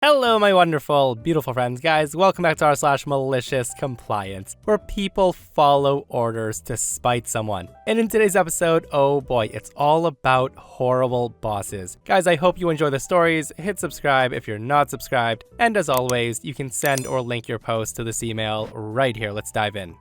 Hello, my wonderful, beautiful friends, guys. Welcome back to r/MaliciousCompliance, where people follow orders to spite someone. And in today's episode, oh boy, it's all about horrible bosses. Guys, I hope you enjoy the stories. Hit subscribe if you're not subscribed. And as always, you can send or link your post to this email right here. Let's dive in.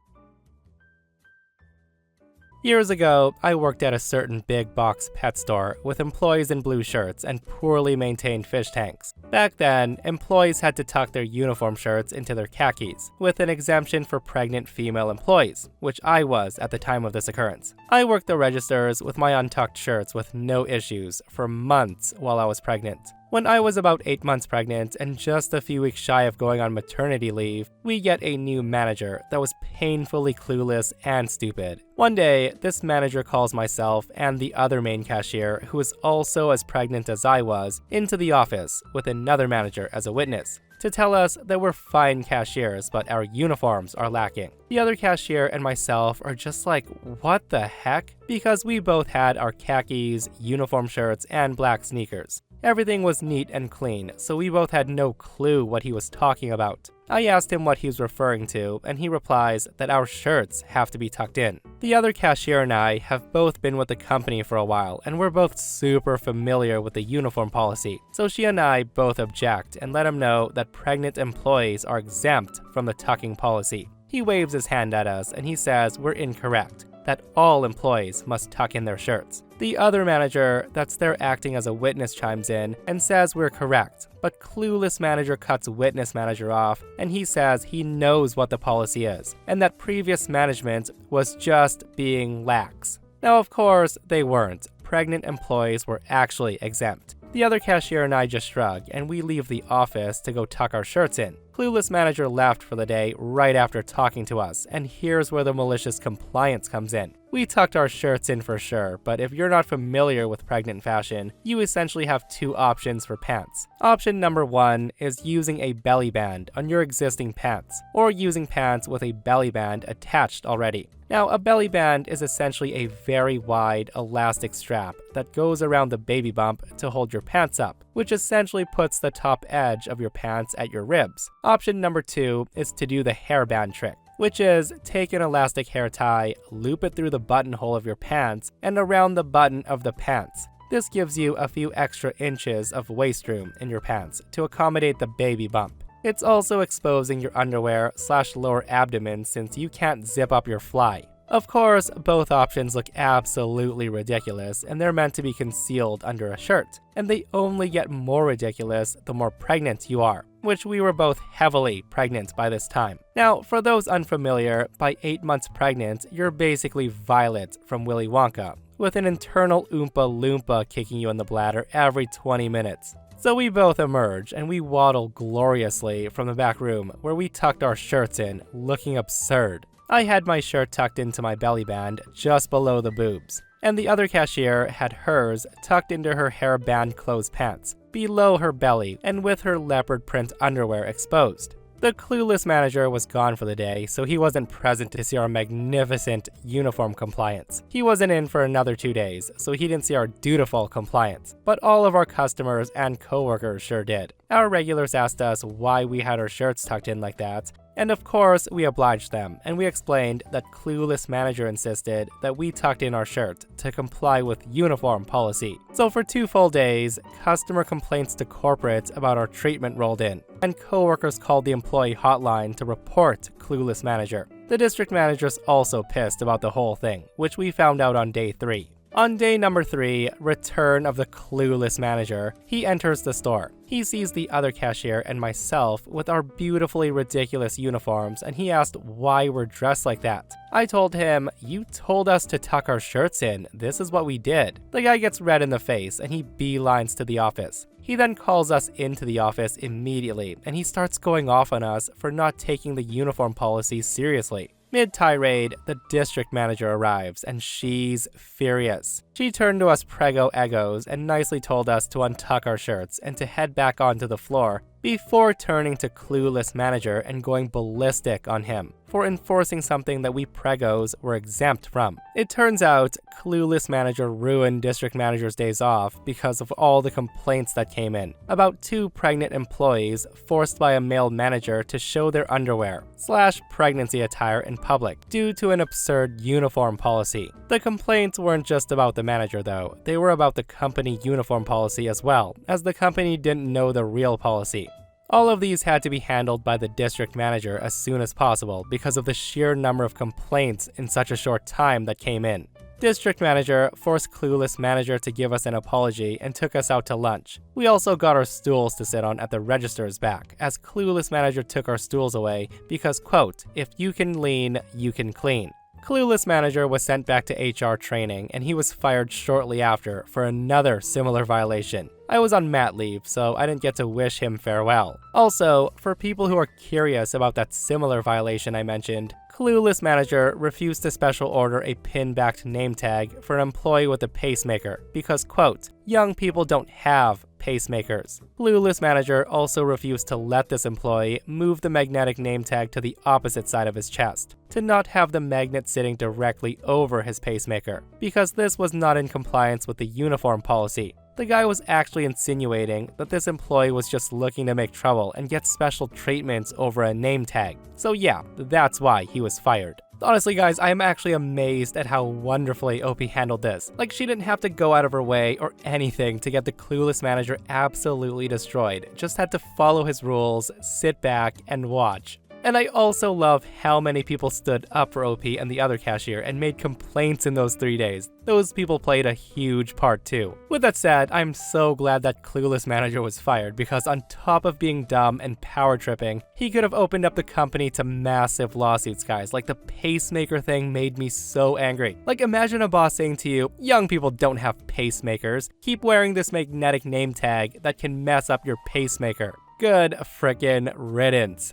Years ago, I worked at a certain big box pet store with employees in blue shirts and poorly maintained fish tanks. Back then, employees had to tuck their uniform shirts into their khakis, with an exemption for pregnant female employees, which I was at the time of this occurrence. I worked the registers with my untucked shirts with no issues for months while I was pregnant. When I was about 8 months pregnant and just a few weeks shy of going on maternity leave, we get a new manager that was painfully clueless and stupid. One day, this manager calls myself and the other main cashier, who is also as pregnant as I was, into the office with another manager as a witness, to tell us that we're fine cashiers, but our uniforms are lacking. The other cashier and myself are just like, what the heck? Because we both had our khakis, uniform shirts, and black sneakers. Everything was neat and clean, so we both had no clue what he was talking about. I asked him what he was referring to, and he replies that our shirts have to be tucked in. The other cashier and I have both been with the company for a while, and we're both super familiar with the uniform policy, so she and I both object and let him know that pregnant employees are exempt from the tucking policy. He waves his hand at us and he says we're incorrect, that all employees must tuck in their shirts. The other manager that's there acting as a witness chimes in and says we're correct, but clueless manager cuts witness manager off and he says he knows what the policy is and that previous management was just being lax. Now, of course, they weren't. Pregnant employees were actually exempt. The other cashier and I just shrug, and we leave the office to go tuck our shirts in. Clueless manager left for the day right after talking to us, and here's where the malicious compliance comes in. We tucked our shirts in for sure, but if you're not familiar with pregnant fashion, you essentially have two options for pants. Option number one is using a belly band on your existing pants, or using pants with a belly band attached already. Now, a belly band is essentially a very wide elastic strap that goes around the baby bump to hold your pants up, which essentially puts the top edge of your pants at your ribs. Option number two is to do the hairband trick, which is take an elastic hair tie, loop it through the buttonhole of your pants, and around the button of the pants. This gives you a few extra inches of waist room in your pants to accommodate the baby bump. It's also exposing your underwear/lower abdomen since you can't zip up your fly. Of course, both options look absolutely ridiculous and they're meant to be concealed under a shirt, and they only get more ridiculous the more pregnant you are, which we were both heavily pregnant by this time. Now, for those unfamiliar, by 8 months pregnant, you're basically Violet from Willy Wonka, with an internal Oompa Loompa kicking you in the bladder every 20 minutes. So we both emerge and we waddle gloriously from the back room where we tucked our shirts in, looking absurd. I had my shirt tucked into my belly band just below the boobs, and the other cashier had hers tucked into her hairband closed pants, below her belly and with her leopard print underwear exposed. The clueless manager was gone for the day, so he wasn't present to see our magnificent uniform compliance. He wasn't in for another 2 days, so he didn't see our dutiful compliance. But all of our customers and coworkers sure did. Our regulars asked us why we had our shirts tucked in like that, and of course, we obliged them, and we explained that clueless manager insisted that we tucked in our shirt to comply with uniform policy. So for 2 full days, customer complaints to corporate about our treatment rolled in, and coworkers called the employee hotline to report clueless manager. The district manager's also pissed about the whole thing, which we found out on day 3. On day number 3, return of the clueless manager, he enters the store. He sees the other cashier and myself with our beautifully ridiculous uniforms, and he asked why we're dressed like that. I told him, "You told us to tuck our shirts in. This is what we did." The guy gets red in the face and he beelines to the office. He then calls us into the office immediately, and he starts going off on us for not taking the uniform policy seriously. Mid-tirade, the district manager arrives, and she's furious. She turned to us prego egos and nicely told us to untuck our shirts and to head back onto the floor before turning to clueless manager and going ballistic on him for enforcing something that we pregos were exempt from. It turns out, Clueless Manager ruined District Manager's days off because of all the complaints that came in about 2 pregnant employees forced by a male manager to show their underwear/pregnancy attire in public due to an absurd uniform policy. The complaints weren't just about the manager though, they were about the company uniform policy as well, as the company didn't know the real policy. All of these had to be handled by the district manager as soon as possible because of the sheer number of complaints in such a short time that came in. District Manager forced Clueless Manager to give us an apology and took us out to lunch. We also got our stools to sit on at the registers back, as Clueless Manager took our stools away because, quote, "If you can lean, you can clean." Clueless Manager was sent back to HR training, and he was fired shortly after for another similar violation. I was on mat leave, so I didn't get to wish him farewell. Also, for people who are curious about that similar violation I mentioned, Clueless Manager refused to special order a pin-backed name tag for an employee with a pacemaker because, quote, "Young people don't have pacemakers." Clueless Manager also refused to let this employee move the magnetic name tag to the opposite side of his chest, to not have the magnet sitting directly over his pacemaker, because this was not in compliance with the uniform policy. The guy was actually insinuating that this employee was just looking to make trouble and get special treatments over a name tag. So yeah, that's why he was fired. Honestly guys, I am actually amazed at how wonderfully OP handled this. Like, she didn't have to go out of her way or anything to get the Clueless Manager absolutely destroyed. Just had to follow his rules, sit back, and watch. And I also love how many people stood up for OP and the other cashier and made complaints in those 3 days. Those people played a huge part too. With that said, I'm so glad that Clueless Manager was fired because on top of being dumb and power tripping, he could have opened up the company to massive lawsuits, guys. Like, the pacemaker thing made me so angry. Like, imagine a boss saying to you, "Young people don't have pacemakers. Keep wearing this magnetic name tag that can mess up your pacemaker." Good frickin' riddance.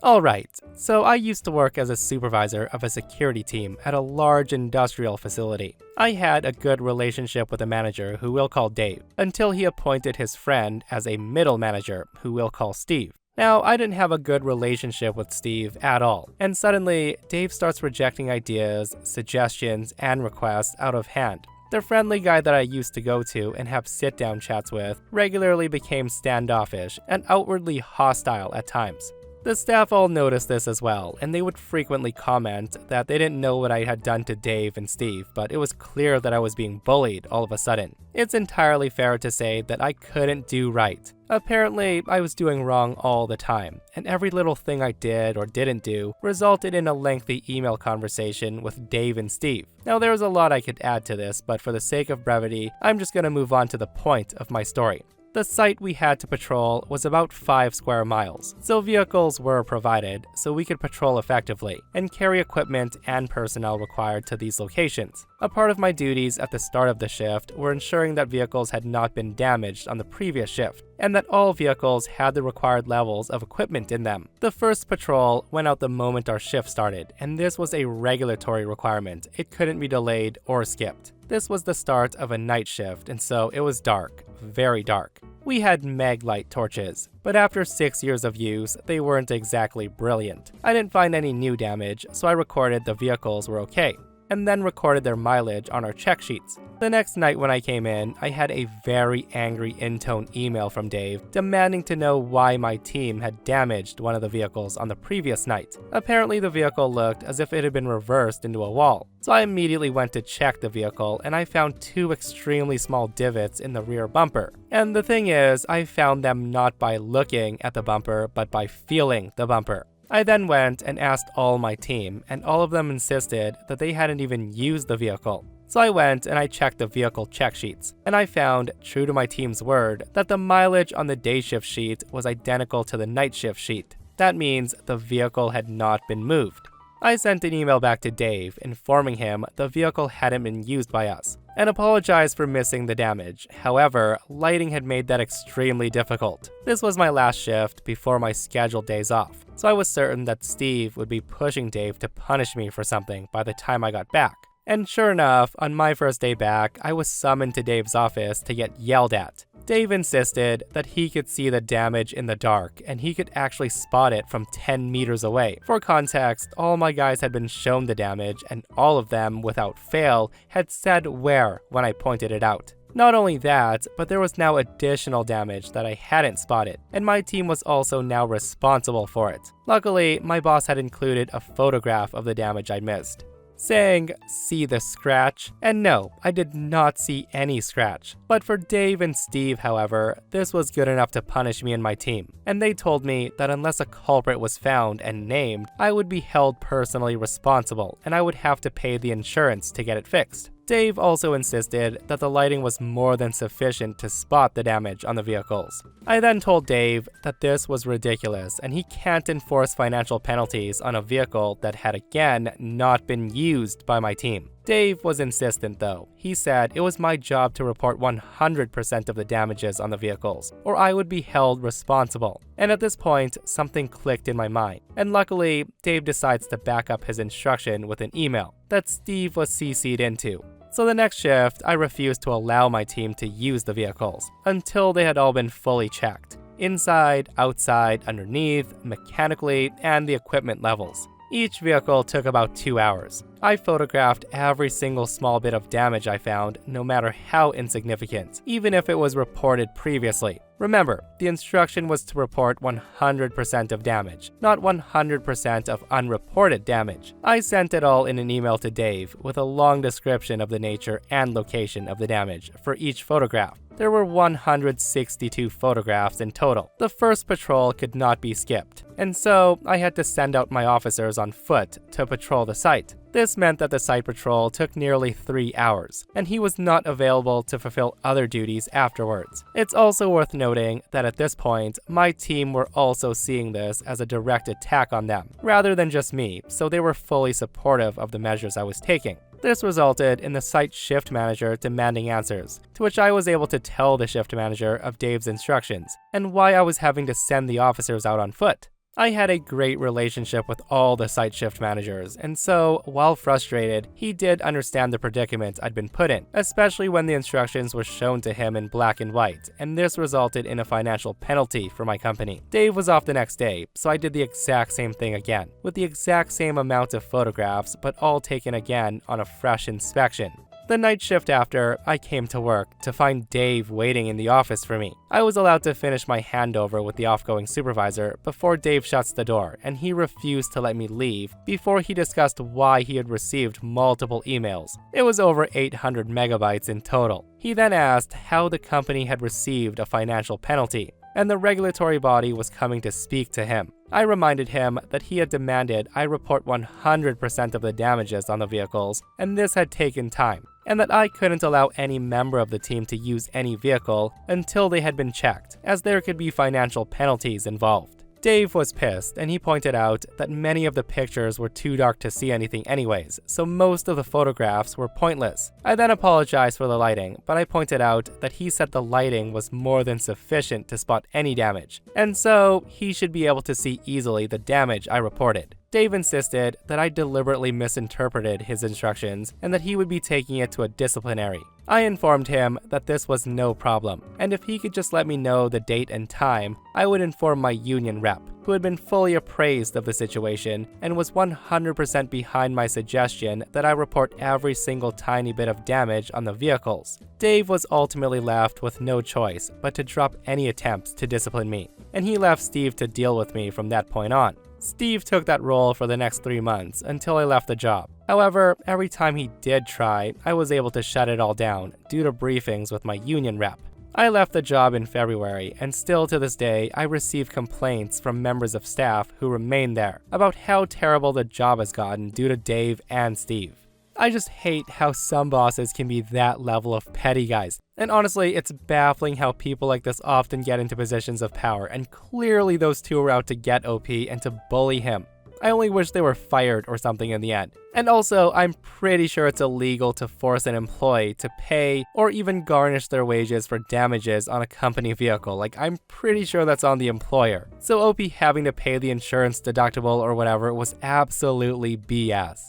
Alright, so I used to work as a supervisor of a security team at a large industrial facility. I had a good relationship with a manager who we'll call Dave, until he appointed his friend as a middle manager who we'll call Steve. Now, I didn't have a good relationship with Steve at all, and suddenly, Dave starts rejecting ideas, suggestions, and requests out of hand. The friendly guy that I used to go to and have sit-down chats with regularly became standoffish and outwardly hostile at times. The staff all noticed this as well, and they would frequently comment that they didn't know what I had done to Dave and Steve, but it was clear that I was being bullied all of a sudden. It's entirely fair to say that I couldn't do right. Apparently, I was doing wrong all the time, and every little thing I did or didn't do resulted in a lengthy email conversation with Dave and Steve. Now, there was a lot I could add to this, but for the sake of brevity, I'm just gonna move on to the point of my story. The site we had to patrol was about 5 square miles, so vehicles were provided so we could patrol effectively and carry equipment and personnel required to these locations. A part of my duties at the start of the shift were ensuring that vehicles had not been damaged on the previous shift, and that all vehicles had the required levels of equipment in them. The first patrol went out the moment our shift started, and this was a regulatory requirement. It couldn't be delayed or skipped. This was the start of a night shift, and so it was dark, very dark. We had mag light torches, but after 6 years of use, they weren't exactly brilliant. I didn't find any new damage, so I recorded the vehicles were okay, and then recorded their mileage on our check sheets. The next night when I came in, I had a very angry in-tone email from Dave demanding to know why my team had damaged one of the vehicles on the previous night. Apparently the vehicle looked as if it had been reversed into a wall. So I immediately went to check the vehicle and I found 2 extremely small divots in the rear bumper. And the thing is, I found them not by looking at the bumper, but by feeling the bumper. I then went and asked all my team, and all of them insisted that they hadn't even used the vehicle. So I went and I checked the vehicle check sheets, and I found, true to my team's word, that the mileage on the day shift sheet was identical to the night shift sheet. That means the vehicle had not been moved. I sent an email back to Dave informing him the vehicle hadn't been used by us, and apologized for missing the damage. However, lighting had made that extremely difficult. This was my last shift before my scheduled days off, so I was certain that Steve would be pushing Dave to punish me for something by the time I got back. And sure enough, on my first day back, I was summoned to Dave's office to get yelled at. Dave insisted that he could see the damage in the dark and he could actually spot it from 10 meters away. For context, all my guys had been shown the damage and all of them, without fail, had said where when I pointed it out. Not only that, but there was now additional damage that I hadn't spotted, and my team was also now responsible for it. Luckily, my boss had included a photograph of the damage I missed, saying, "See the scratch?" And no, I did not see any scratch. But for Dave and Steve, however, this was good enough to punish me and my team, and they told me that unless a culprit was found and named, I would be held personally responsible and I would have to pay the insurance to get it fixed. Dave also insisted that the lighting was more than sufficient to spot the damage on the vehicles. I then told Dave that this was ridiculous and he can't enforce financial penalties on a vehicle that had again not been used by my team. Dave was insistent though. He said it was my job to report 100% of the damages on the vehicles, or I would be held responsible. And at this point, something clicked in my mind. And luckily, Dave decides to back up his instruction with an email that Steve was CC'd into. So the next shift, I refused to allow my team to use the vehicles until they had all been fully checked. Inside, outside, underneath, mechanically, and the equipment levels. Each vehicle took about 2 hours. I photographed every single small bit of damage I found, no matter how insignificant, even if it was reported previously. Remember, the instruction was to report 100% of damage, not 100% of unreported damage. I sent it all in an email to Dave with a long description of the nature and location of the damage for each photograph. There were 162 photographs in total. The first patrol could not be skipped, and so I had to send out my officers on foot to patrol the site. This meant that the site patrol took nearly 3 hours, and he was not available to fulfill other duties afterwards. It's also worth noting that at this point, my team were also seeing this as a direct attack on them, rather than just me, so they were fully supportive of the measures I was taking. This resulted in the site shift manager demanding answers, to which I was able to tell the shift manager of Dave's instructions, and why I was having to send the officers out on foot. I had a great relationship with all the site shift managers, and so, while frustrated, he did understand the predicament I'd been put in, especially when the instructions were shown to him in black and white, and this resulted in a financial penalty for my company. Dave was off the next day, so I did the exact same thing again, with the exact same amount of photographs, but all taken again on a fresh inspection. The night shift after, I came to work to find Dave waiting in the office for me. I was allowed to finish my handover with the offgoing supervisor before Dave shuts the door, and he refused to let me leave before he discussed why he had received multiple emails. It was over 800 megabytes in total. He then asked how the company had received a financial penalty, and the regulatory body was coming to speak to him. I reminded him that he had demanded I report 100% of the damages on the vehicles, and this had taken time, and that I couldn't allow any member of the team to use any vehicle until they had been checked, as there could be financial penalties involved. Dave was pissed, and he pointed out that many of the pictures were too dark to see anything anyways, so most of the photographs were pointless. I then apologized for the lighting, but I pointed out that he said the lighting was more than sufficient to spot any damage, and so he should be able to see easily the damage I reported. Dave insisted that I deliberately misinterpreted his instructions and that he would be taking it to a disciplinary. I informed him that this was no problem, and if he could just let me know the date and time, I would inform my union rep, who had been fully appraised of the situation and was 100% behind my suggestion that I report every single tiny bit of damage on the vehicles. Dave was ultimately left with no choice but to drop any attempts to discipline me, and he left Steve to deal with me from that point on. Steve took that role for the next 3 months until I left the job. However, every time he did try, I was able to shut it all down due to briefings with my union rep. I left the job in February, and still to this day, I receive complaints from members of staff who remain there about how terrible the job has gotten due to Dave and Steve. I just hate how some bosses can be that level of petty guys. And honestly, it's baffling how people like this often get into positions of power, and clearly those two were out to get OP and to bully him. I only wish they were fired or something in the end. And also, I'm pretty sure it's illegal to force an employee to pay or even garnish their wages for damages on a company vehicle. Like, I'm pretty sure that's on the employer. So OP having to pay the insurance deductible or whatever was absolutely BS.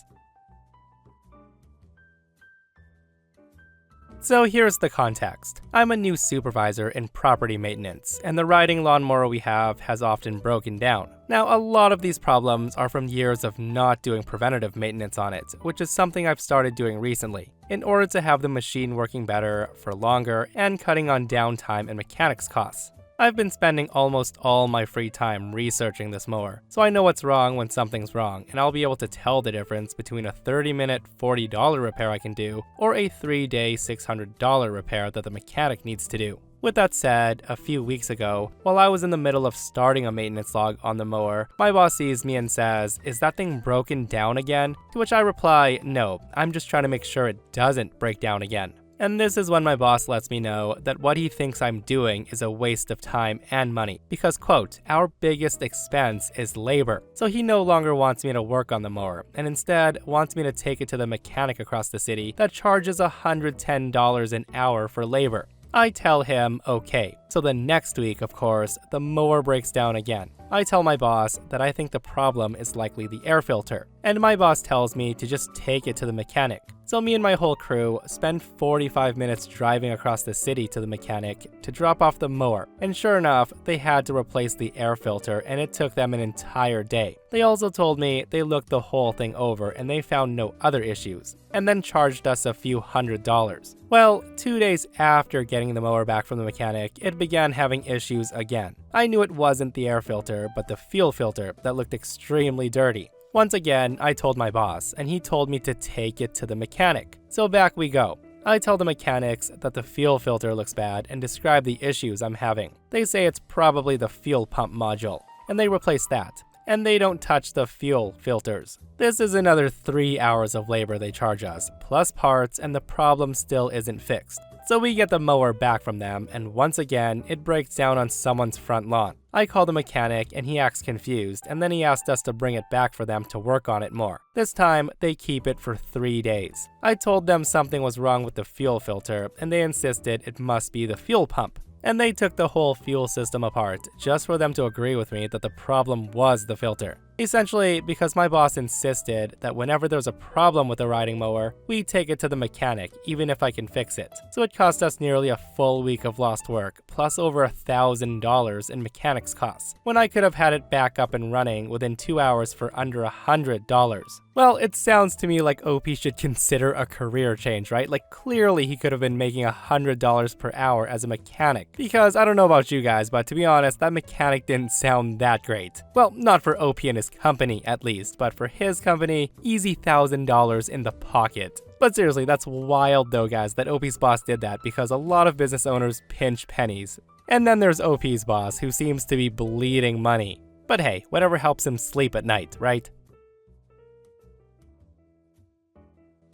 So here's the context. I'm a new supervisor in property maintenance, and the riding lawnmower we have has often broken down. Now, a lot of these problems are from years of not doing preventative maintenance on it, which is something I've started doing recently, in order to have the machine working better for longer and cutting on downtime and mechanics costs. I've been spending almost all my free time researching this mower, so I know what's wrong when something's wrong, and I'll be able to tell the difference between a 30-minute $40 repair I can do or a 3-day $600 repair that the mechanic needs to do. With that said, a few weeks ago, while I was in the middle of starting a maintenance log on the mower, my boss sees me and says, "Is that thing broken down again?" To which I reply, "No, I'm just trying to make sure it doesn't break down again." And this is when my boss lets me know that what he thinks I'm doing is a waste of time and money because, quote, "our biggest expense is labor." So he no longer wants me to work on the mower and instead wants me to take it to the mechanic across the city that charges $110 an hour for labor. I tell him okay. So the next week, of course, the mower breaks down again. I tell my boss that I think the problem is likely the air filter, and my boss tells me to just take it to the mechanic. So me and my whole crew spend 45 minutes driving across the city to the mechanic to drop off the mower, and sure enough, they had to replace the air filter and it took them an entire day. They also told me they looked the whole thing over and they found no other issues, and then charged us a few $100s. Well, 2 days after getting the mower back from the mechanic, it began having issues again. I knew it wasn't the air filter, but the fuel filter that looked extremely dirty. Once again, I told my boss, and he told me to take it to the mechanic. So back we go. I tell the mechanics that the fuel filter looks bad and describe the issues I'm having. They say it's probably the fuel pump module, and they replace that. And they don't touch the fuel filters. This is another 3 hours of labor they charge us, plus parts, and the problem still isn't fixed. So we get the mower back from them, and once again, it breaks down on someone's front lawn. I call the mechanic, and he acts confused, and then he asked us to bring it back for them to work on it more. This time, they keep it for 3 days. I told them something was wrong with the fuel filter, and they insisted it must be the fuel pump. And they took the whole fuel system apart just for them to agree with me that the problem was the filter. Essentially, because my boss insisted that whenever there's a problem with a riding mower, we take it to the mechanic, even if I can fix it. So it cost us nearly a full week of lost work, plus over $1,000 in mechanics costs, when I could have had it back up and running within 2 hours for under $100. Well, it sounds to me like OP should consider a career change, right? Like, clearly he could have been making $100 per hour as a mechanic. Because I don't know about you guys, but to be honest, that mechanic didn't sound that great. Well, not for OP and his company at least, but for his company, easy $1,000 in the pocket. But seriously, that's wild though, guys, that OP's boss did that because a lot of business owners pinch pennies. And then there's OP's boss, who seems to be bleeding money. But hey, whatever helps him sleep at night, right?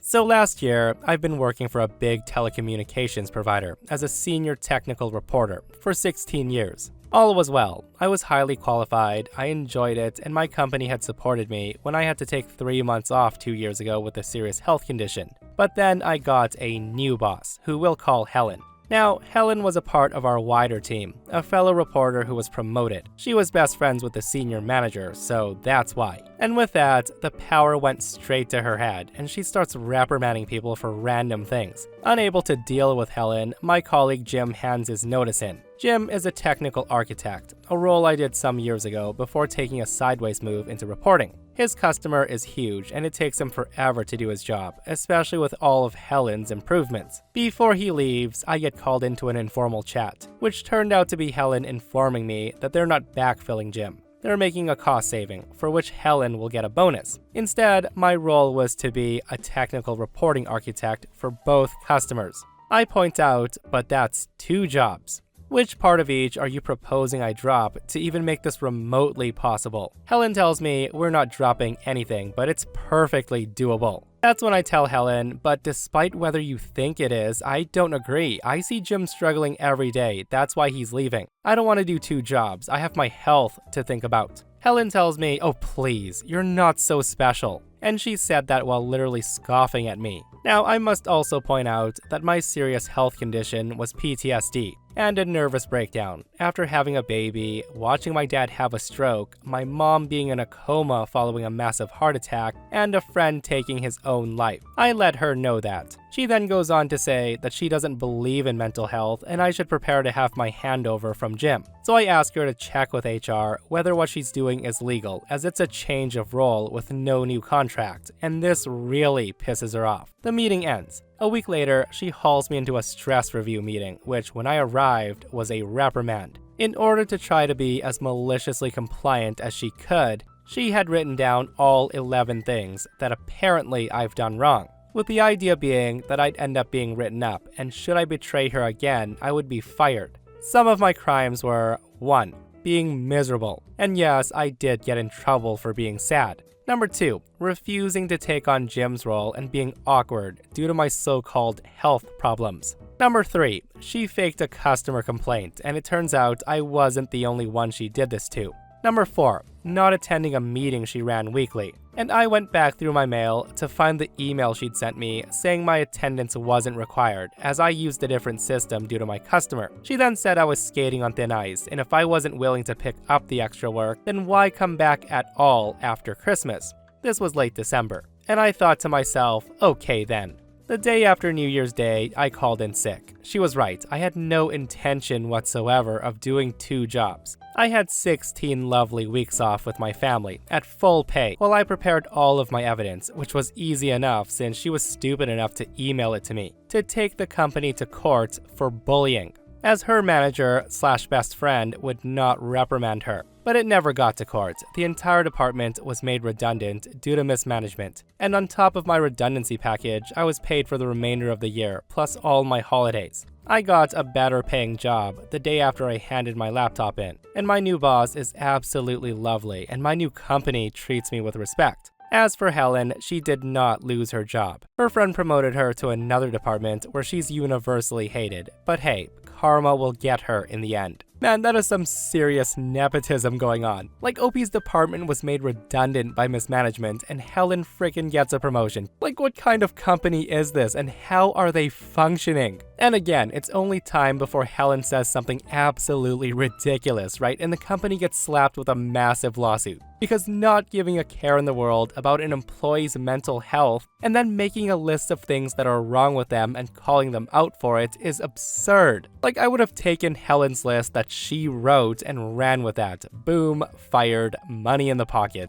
So last year, I've been working for a big telecommunications provider as a senior technical reporter for 16 years. All was well. I was highly qualified, I enjoyed it, and my company had supported me when I had to take 3 months off 2 years ago with a serious health condition. But then I got a new boss, who we'll call Helen. Now, Helen was a part of our wider team, a fellow reporter who was promoted. She was best friends with the senior manager, so that's why. And with that, the power went straight to her head, and she starts reprimanding people for random things. Unable to deal with Helen, my colleague Jim hands his notice in. Jim is a technical architect, a role I did some years ago before taking a sideways move into reporting. His customer is huge, and it takes him forever to do his job, especially with all of Helen's improvements. Before he leaves, I get called into an informal chat, which turned out to be Helen informing me that they're not backfilling Jim. They're making a cost saving, for which Helen will get a bonus. Instead, my role was to be a technical reporting architect for both customers. I point out, but that's 2 jobs. Which part of each are you proposing I drop to even make this remotely possible? Helen tells me we're not dropping anything, but it's perfectly doable. That's when I tell Helen, but despite whether you think it is, I don't agree. I see Jim struggling every day. That's why he's leaving. I don't want to do 2 jobs. I have my health to think about. Helen tells me, oh please, you're not so special. And she said that while literally scoffing at me. Now, I must also point out that my serious health condition was PTSD. and a nervous breakdown. After having a baby, watching my dad have a stroke, my mom being in a coma following a massive heart attack, and a friend taking his own life. I let her know that. She then goes on to say that she doesn't believe in mental health and I should prepare to have my handover from Jim. So I ask her to check with HR whether what she's doing is legal, as it's a change of role with no new contract, and this really pisses her off. The meeting ends. A week later, she hauls me into a stress review meeting, which when I arrived was a reprimand. In order to try to be as maliciously compliant as she could, she had written down all 11 things that apparently I've done wrong, with the idea being that I'd end up being written up, and should I betray her again, I would be fired. Some of my crimes were 1. Being miserable. And yes, I did get in trouble for being sad. Number 2, refusing to take on Jim's role and being awkward due to my so-called health problems. Number 3, she faked a customer complaint, and it turns out I wasn't the only one she did this to. Number 4, not attending a meeting she ran weekly. And I went back through my mail to find the email she'd sent me saying my attendance wasn't required, as I used a different system due to my customer. She then said I was skating on thin ice, and if I wasn't willing to pick up the extra work, then why come back at all after Christmas? This was late December, and I thought to myself, okay then. The day after New Year's Day, I called in sick. She was right, I had no intention whatsoever of doing 2 jobs. I had 16 lovely weeks off with my family, at full pay, while I prepared all of my evidence, which was easy enough since she was stupid enough to email it to me, to take the company to court for bullying, as her manager/best friend would not reprimand her. But it never got to court. The entire department was made redundant due to mismanagement. And on top of my redundancy package, I was paid for the remainder of the year, plus all my holidays. I got a better paying job the day after I handed my laptop in. And my new boss is absolutely lovely, and my new company treats me with respect. As for Helen, she did not lose her job. Her friend promoted her to another department where she's universally hated. But hey, karma will get her in the end. Man, that is some serious nepotism going on. Like, OP's department was made redundant by mismanagement, and Helen frickin' gets a promotion. Like, what kind of company is this, and how are they functioning? And again, it's only time before Helen says something absolutely ridiculous, right? And the company gets slapped with a massive lawsuit. Because not giving a care in the world about an employee's mental health and then making a list of things that are wrong with them and calling them out for it is absurd. Like, I would have taken Helen's list that she wrote and ran with that. Boom, fired, money in the pocket.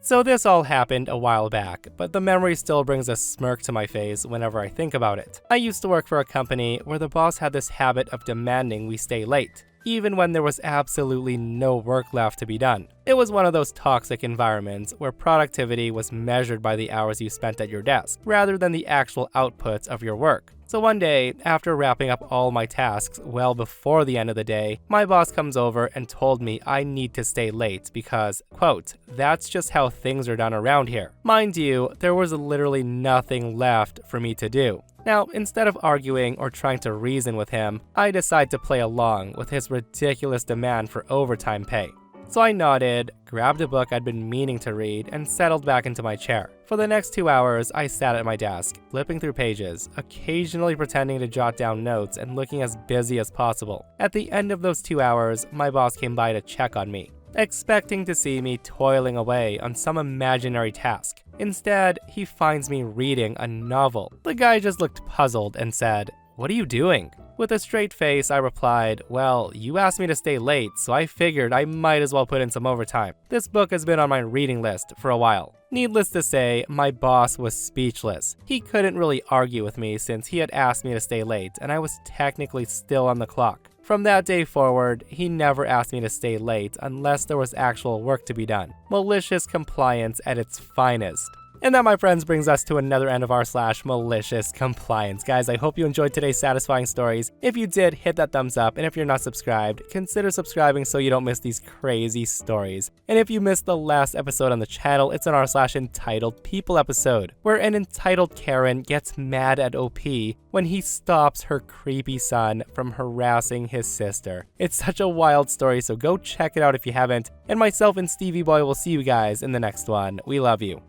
So this all happened a while back, but the memory still brings a smirk to my face whenever I think about it. I used to work for a company where the boss had this habit of demanding we stay late, even when there was absolutely no work left to be done. It was one of those toxic environments where productivity was measured by the hours you spent at your desk, rather than the actual outputs of your work. So one day, after wrapping up all my tasks well before the end of the day, my boss comes over and told me I need to stay late because, quote, that's just how things are done around here. Mind you, there was literally nothing left for me to do. Now, instead of arguing or trying to reason with him, I decide to play along with his ridiculous demand for overtime pay. So I nodded, grabbed a book I'd been meaning to read, and settled back into my chair. For the next 2 hours, I sat at my desk, flipping through pages, occasionally pretending to jot down notes and looking as busy as possible. At the end of those 2 hours, my boss came by to check on me, expecting to see me toiling away on some imaginary task. Instead, he finds me reading a novel. The guy just looked puzzled and said, "What are you doing?" With a straight face, I replied, "Well, you asked me to stay late, so I figured I might as well put in some overtime. This book has been on my reading list for a while." Needless to say, my boss was speechless. He couldn't really argue with me since he had asked me to stay late, and I was technically still on the clock. From that day forward, he never asked me to stay late unless there was actual work to be done. Malicious compliance at its finest. And that, my friends, brings us to another end of r/malicious compliance. Guys, I hope you enjoyed today's satisfying stories. If you did, hit that thumbs up, and if you're not subscribed, consider subscribing so you don't miss these crazy stories. And if you missed the last episode on the channel, it's an r/entitled people episode, where an entitled Karen gets mad at OP when he stops her creepy son from harassing his sister. It's such a wild story, so go check it out if you haven't. And myself and Stevie Boy will see you guys in the next one. We love you.